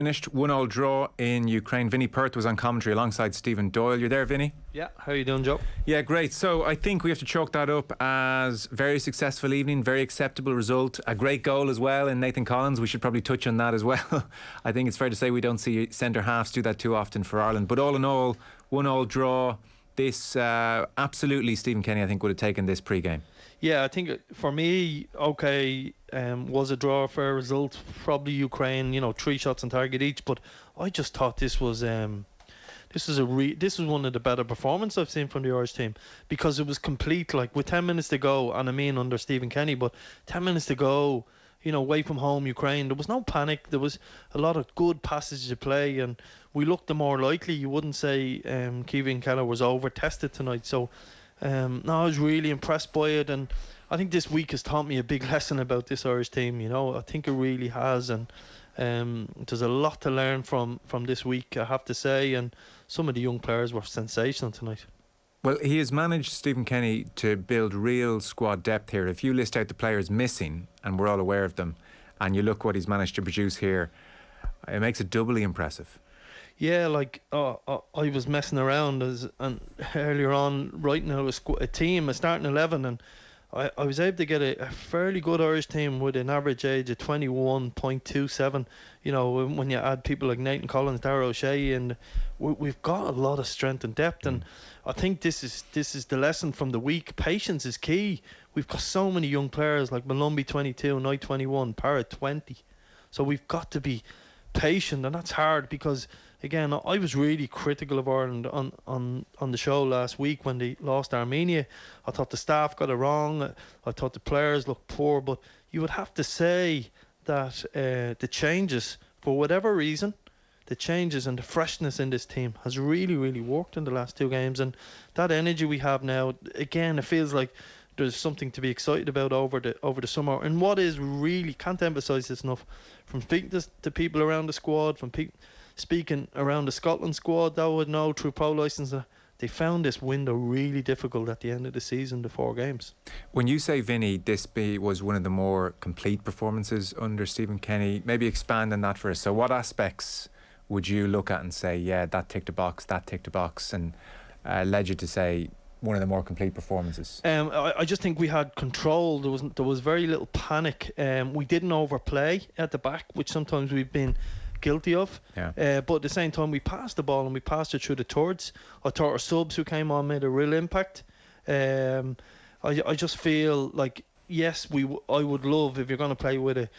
Finished 1-1 draw in Ukraine. Vinny Perth was on commentary alongside Stephen Doyle. You're there, Vinny? Yeah, how are you doing, Joe? Yeah, great. So I think we have to chalk that up as very successful evening, very acceptable result, a great goal as well in Nathan Collins. We should probably touch on that as well. I think it's fair to say we don't see centre halves do that too often for Ireland. But all in all, 1-1 draw. This absolutely, Stephen Kenny, I think, would have taken this pre-game. Yeah, I think for me, was a draw, a fair result. Probably Ukraine, 3 shots on target each. But I just thought this was one of the better performances I've seen from the Irish team, because it was complete. Like with 10 minutes to go, and I mean under Stephen Kenny, but 10 minutes to go, away from home, Ukraine, there was no panic. There was a lot of good passages to play, and we looked the more likely. You wouldn't say Kevin Keller was over-tested tonight. So, no, I was really impressed by it, and I think this week has taught me a big lesson about this Irish team. I think it really has, and there's a lot to learn from this week, I have to say, and some of the young players were sensational tonight. Well, he has managed, Stephen Kenny, to build real squad depth here. If you list out the players missing, and we're all aware of them, and you look what he's managed to produce here, it makes it doubly impressive. Yeah, I was messing around and earlier on writing out a team, a starting 11, and I was able to get a fairly good Irish team with an average age of 21.27. When you add people like Nathan Collins, Darragh O'Shea, and we've got a lot of strength and depth. And I think this is the lesson from the week. Patience is key. We've got so many young players like Molumby 22, Knight 21, Parrott 20. So we've got to be patient, and that's hard because, again, I was really critical of Ireland on the show last week when they lost Armenia. I thought the staff got it wrong. I thought the players looked poor, but you would have to say that the changes, for whatever reason, the changes and the freshness in this team has really, really worked in the last 2 games, and that energy we have now, again, it feels like there's something to be excited about over the summer. And what is really, can't emphasise this enough, from speaking to people around the squad, from speaking around the Scotland squad that would know through pro licence, they found this window really difficult at the end of the season, the 4 games. When you say, Vinny, this was one of the more complete performances under Stephen Kenny, maybe expand on that for us. So what aspects would you look at and say, yeah, that ticked a box, and led you to say one of the more complete performances? I just think we had control. There was very little panic. We didn't overplay at the back, which sometimes we've been guilty of. Yeah. But at the same time, we passed the ball and we passed it through the thirds. I thought our subs who came on made a real impact. I just feel like, yes, I would love, if you're going to play with a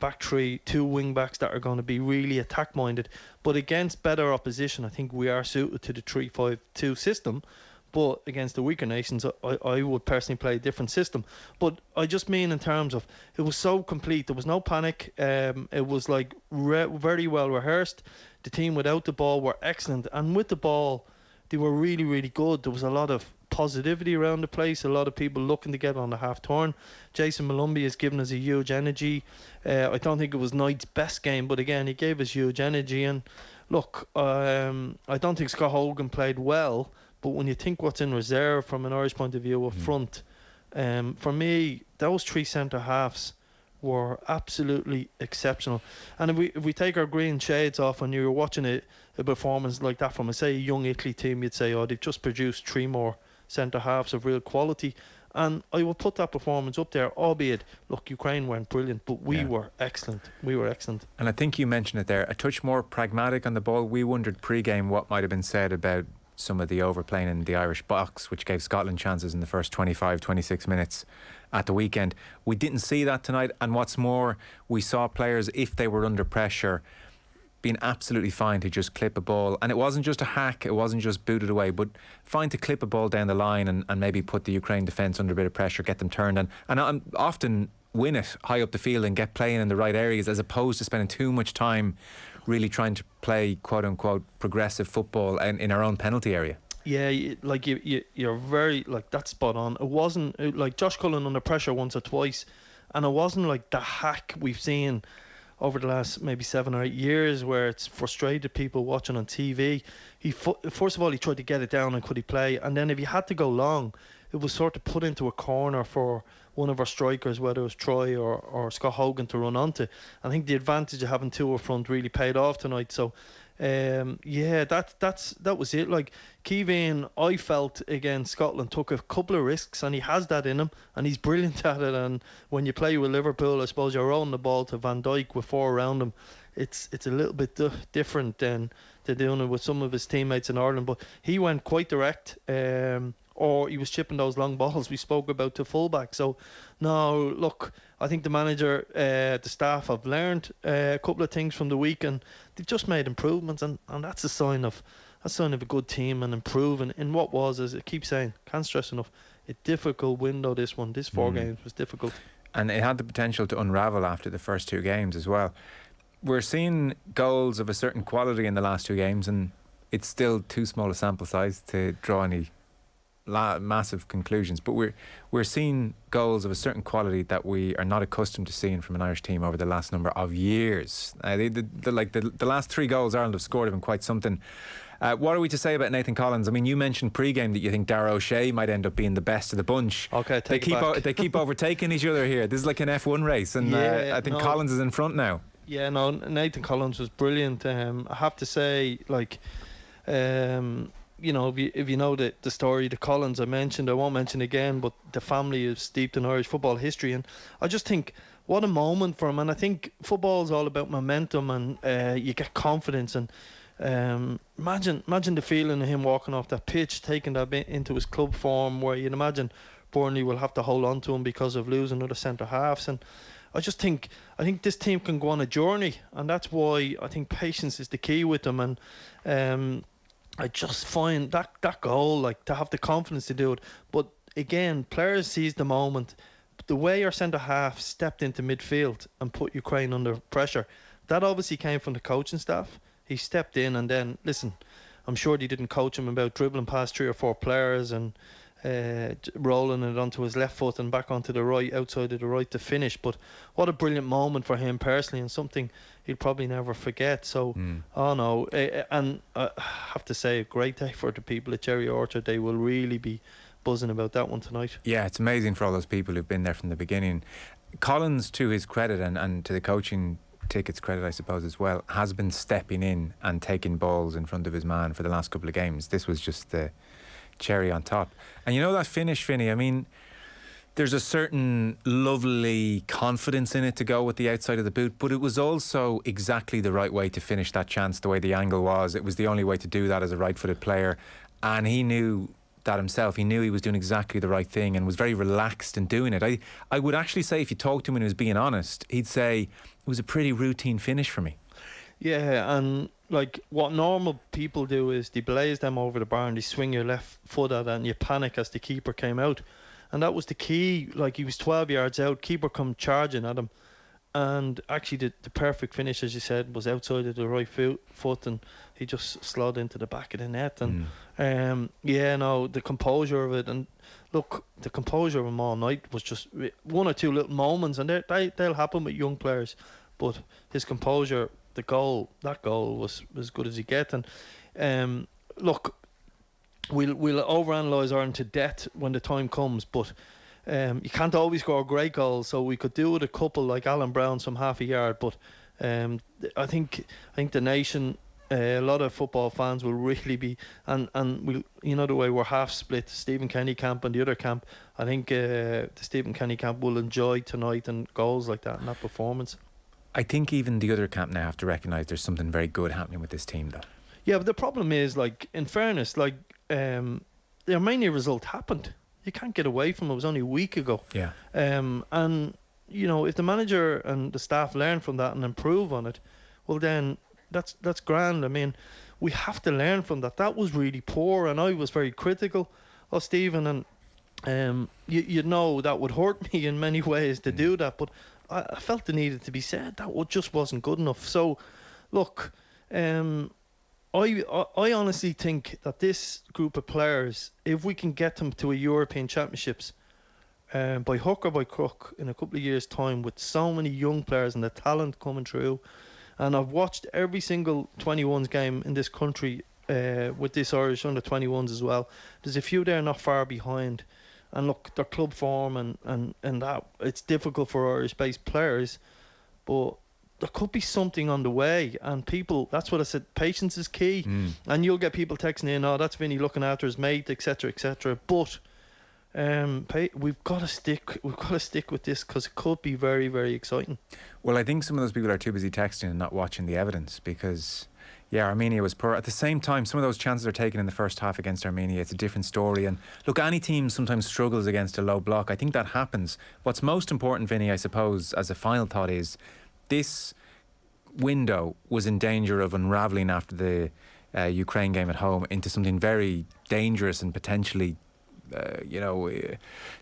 back three, 2 wing backs that are going to be really attack minded, but against better opposition, I think we are suited to the 3-5-2 system. But against the weaker nations, I would personally play a different system. But I just mean in terms of, it was so complete. There was no panic. It was like very well rehearsed. The team without the ball were excellent, and with the ball, they were really, really good. There was a lot of positivity around the place. A lot of people looking to get on the half turn. Jason Molloy has given us a huge energy. I don't think it was Knight's best game, but again, he gave us huge energy. And look, I don't think Scott Hogan played well. But when you think what's in reserve from an Irish point of view up front, for me, those 3 centre halves were absolutely exceptional. And if we take our green shades off and you're watching a performance like that from, say, a young Italy team, you'd say, oh, they've just produced 3 more centre halves of real quality. And I will put that performance up there, albeit, look, Ukraine weren't brilliant, but we were excellent. We were excellent. And I think you mentioned it there, a touch more pragmatic on the ball. We wondered pre-game what might have been said about some of the overplaying in the Irish box, which gave Scotland chances in the first 25-26 minutes at the weekend. We didn't see that tonight, and what's more, we saw players, if they were under pressure, being absolutely fine to just clip a ball. And it wasn't just a hack, it wasn't just booted away, but fine to clip a ball down the line and maybe put the Ukraine defence under a bit of pressure, get them turned, and often win it high up the field and get playing in the right areas, as opposed to spending too much time really trying to play quote-unquote progressive football in our own penalty area. Yeah, you're very, that's spot on. It wasn't like Josh Cullen under pressure once or twice, and it wasn't like the hack we've seen over the last maybe 7 or 8 years where it's frustrated people watching on TV. First of all, he tried to get it down and could he play, and then if he had to go long, it was sort of put into a corner for one of our strikers, whether it was Troy or Scott Hogan, to run onto. I think the advantage of having two up front really paid off tonight. So yeah, that was it. Like Keevin, I felt against Scotland took a couple of risks, and he has that in him, and he's brilliant at it. And when you play with Liverpool, I suppose you're rolling the ball to Van Dijk with four around him. It's a little bit different than doing it with some of his teammates in Ireland. But he went quite direct. Or he was chipping those long balls we spoke about to fullback. So, no, look, I think the manager, the staff have learned a couple of things from the week, and they've just made improvements, and that's a sign of a good team and improving in what was, as I keep saying, can't stress enough, a difficult window. This 4 games was difficult, and it had the potential to unravel after the first 2 games as well. We're seeing goals of a certain quality in the last 2 games, and it's still too small a sample size to draw any massive conclusions, but we're seeing goals of a certain quality that we are not accustomed to seeing from an Irish team over the last number of years. The last 3 goals Ireland have scored have been quite something. What are we to say about Nathan Collins? I mean, you mentioned pre-game that you think Darragh O'Shea might end up being the best of the bunch. Okay, they keep overtaking each other here. This is like an F1 race, and I think Collins is in front now. Yeah, no, Nathan Collins was brilliant. I have to say, like, you know, if you know the story, the Collins I mentioned, I won't mention again, but the family is steeped in Irish football history, and I just think what a moment for him. And I think football is all about momentum, and you get confidence. And imagine the feeling of him walking off that pitch, taking that bit into his club form, where you'd imagine Burnley will have to hold on to him because of losing other centre halves. And I think this team can go on a journey, and that's why I think patience is the key with them. And I just find that goal, like, to have the confidence to do it. But again, players seize the moment. The way our centre half stepped into midfield and put Ukraine under pressure, that obviously came from the coaching staff. He stepped in, and then, listen, I'm sure they didn't coach him about dribbling past 3 or 4 players and rolling it onto his left foot and back onto the right, outside of the right, to finish. But what a brilliant moment for him personally, and something he'll probably never forget. So, oh no, and I have to say, a great day for the people at Cherry Orchard. They will really be buzzing about that one tonight. Yeah, it's amazing for all those people who've been there from the beginning. Collins, to his credit, and to the coaching ticket's credit, I suppose, as well, has been stepping in and taking balls in front of his man for the last couple of games. This was just the cherry on top. And you know that finish, Vinny, I mean, there's a certain lovely confidence in it to go with the outside of the boot, but it was also exactly the right way to finish that chance, the way the angle was. It was the only way to do that as a right-footed player, and he knew that himself. He knew he was doing exactly the right thing and was very relaxed in doing it. I would actually say, if you talk to him and he was being honest, he'd say it was a pretty routine finish for me. Yeah, and like what normal people do is they blaze them over the bar and they swing your left foot at it, and you panic as the keeper came out. And that was the key. Like, he was 12 yards out, keeper come charging at him, and actually the perfect finish, as you said, was outside of the right foot, and he just slid into the back of the net. And yeah, no, the composure of it, and look, the composure of him all night was just 1 or 2 little moments, and they'll happen with young players, but his composure, that goal was as good as you get. And look, we'll overanalyze Ireland to death when the time comes, but you can't always score great goals, so we could do with a couple like Alan Brown, some half a yard. But I think the nation, a lot of football fans will really be, and we, you know, the way we're half split, Stephen Kenny camp and the other camp. I think the Stephen Kenny camp will enjoy tonight and goals like that and that performance. I think even the other camp now have to recognise there's something very good happening with this team, though. Yeah, but the problem is, like, in fairness, like, the Armenia result happened. You can't get away from it. It was only a week ago. Yeah. And, you know, if the manager and the staff learn from that and improve on it, well, then that's grand. I mean, we have to learn from that. That was really poor, and I was very critical of Stephen, and you know that would hurt me in many ways to do that, but I felt it needed to be said. That just wasn't good enough. So, look, I honestly think that this group of players, if we can get them to a European Championships, by hook or by crook, in a couple of years' time, with so many young players and the talent coming through, and I've watched every single 21s game in this country with this Irish under 21s as well. There's a few there not far behind, And look, their club form and that, it's difficult for Irish-based players, but there could be something on the way. And people, that's what I said, patience is key. And you'll get people texting in, oh, that's Vinny looking after his mate, etc., etc. But we've got to stick with this, because it could be very, very exciting. Well, I think some of those people are too busy texting and not watching the evidence, because yeah, Armenia was poor. At the same time, some of those chances are taken in the first half against Armenia. It's a different story. And look, any team sometimes struggles against a low block. I think that happens. What's most important, Vinny, I suppose, as a final thought, is this window was in danger of unravelling after the Ukraine game at home into something very dangerous and potentially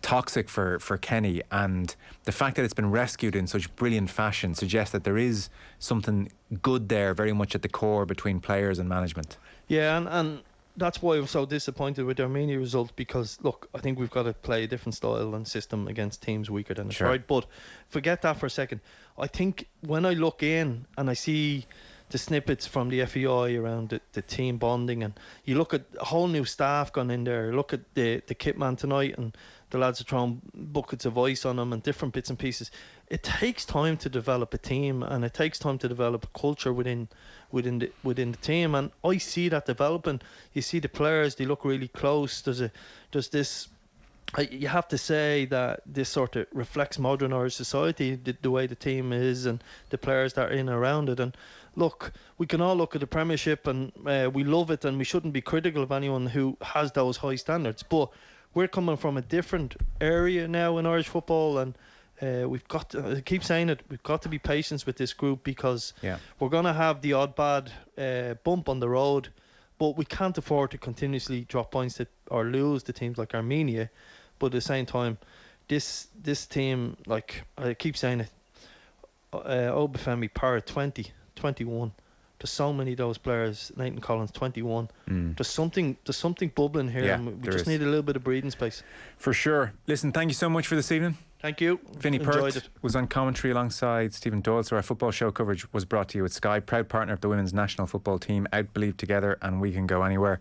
toxic for Kenny. And the fact that it's been rescued in such brilliant fashion suggests that there is something good there, very much at the core, between players and management. Yeah, and that's why I was so disappointed with the Armenia result, because look, I think we've got to play a different style and system against teams weaker than us, right? But forget that for a second. I think when I look in and I see the snippets from the FEI around the team bonding, and you look at a whole new staff gone in there, look at the kit man tonight, and the lads are throwing buckets of ice on them and different bits and pieces. It takes time to develop a team, and it takes time to develop a culture within the team, and I see that developing. You see the players, they look really close. There's this, you have to say that this sort of reflects modern Irish society, the way the team is and the players that are in and around it. And look, we can all look at the Premiership and we love it, and we shouldn't be critical of anyone who has those high standards, but we're coming from a different area now in Irish football, and we've got to, I keep saying it, we've got to be patient with this group, because we're going to have the odd bad bump on the road, but we can't afford to continuously drop points or lose to teams like Armenia. But at the same time, this team, like I keep saying it, Obafemi, Parrott, 20, 21. There's so many of those players. Nathan Collins, 21. There's something bubbling here, and we just need a little bit of breathing space. For sure. Listen, thank you so much for this evening. Thank you. Vinny Perth was on commentary alongside Stephen Doyle. So our football show coverage was brought to you with Sky, proud partner of the women's national football team. Out, believe together, and we can go anywhere.